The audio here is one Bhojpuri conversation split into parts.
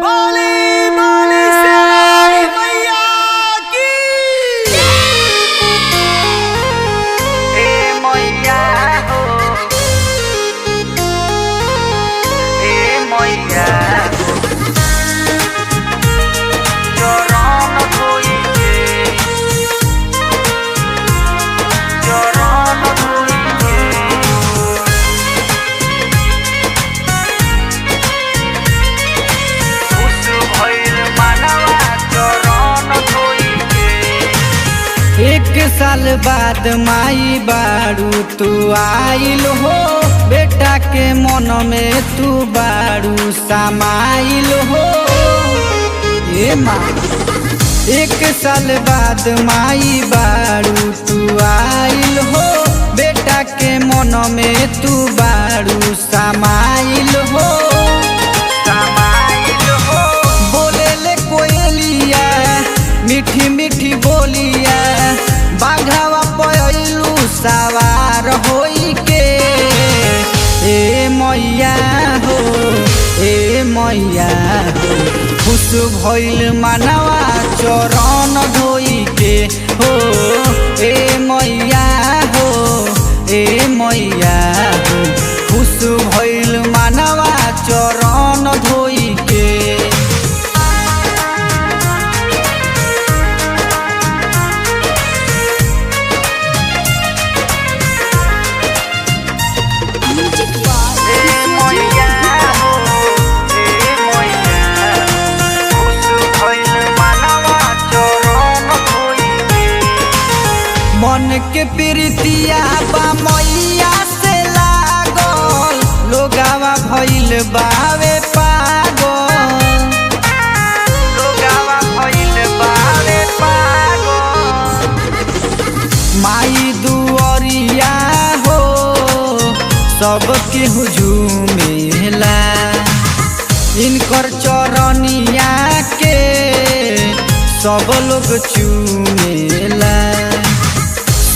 बोली बोली शेरावाली मैया की। ए मैया हो, ए मैया हो, चरण धोइके, चरण धोइके, खुश भइल मनवा चरण धोइके। एक साल बाद माई बारू तू आइल हो, बेटा के मन में तू बारू समाइल हो। ए माँ, एक साल बाद माई बारू तू आइल हो, बेटा के मन में तू बारू समाइल हो। समाइल हो, बोले ले कोयलिया मीठी मीठी बोलिया, बाघावा पयलू सवार होई के। ए मैया हो, ए मैया हो, खुश भइल मनवा चरण धोई के हो। ए मैया हो, ए मैया हो, खुश भइल मनवा चरण धोई के। ए मैया हो, ए मैया हो, खुश भइल मनवा चरण धोइके। मन के प्रीतिया बा मैया से लागल, लोगावा भइल बावे पागल। लोगावा भइल बावे पागल, माई दुअरिया हो, सबके हुजूमेला, इनकर चरनिया के सब लोग चूमेला।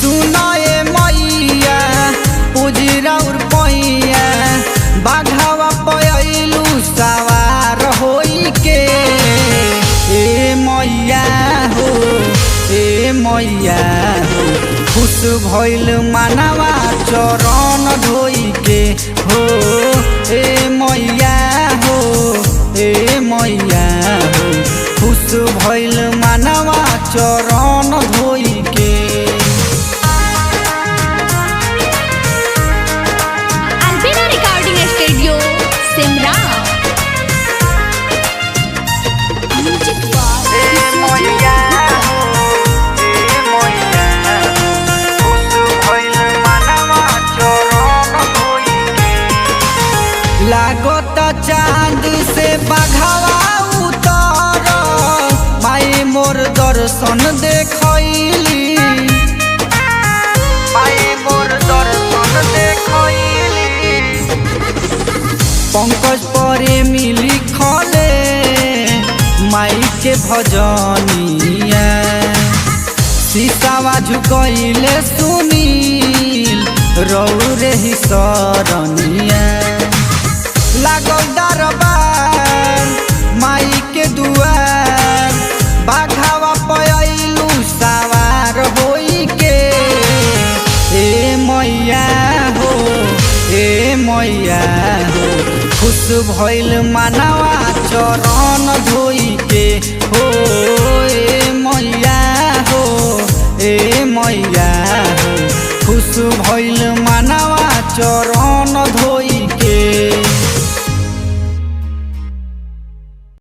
सुनो ए मैया उजरा उर पैया, बाघावा पयलू सवार होई के। ए मैया हो, ए मैया हो, खुश भइल मनवा चरण धोई के हो। ए मैया हो, ए मैया हो, खुश भइल मनवा चरण धोई के। Albina Recording Studio, Simra. ए मैया हो, ए मैया हो, खुश भइल मनवा चरण धोइके। लागत चांद से बाघावा उतर, माई मोर दर्शन देखैली। माई मोर दर्शन देखैली। पंकज प्रेमी लिखले माई के भजनिया, सीतावा झुकैले सुनील रौरे ही सरनिया। लागल दरबार माई के दुआर, बाघावा पयलू सवार होई के। ए मैया हो, ए मैया हो, खुश भइल मनवा चरण धोई के हो। ए मैया हो, ए मैया हो, खुश भइल मनवा चरण धोई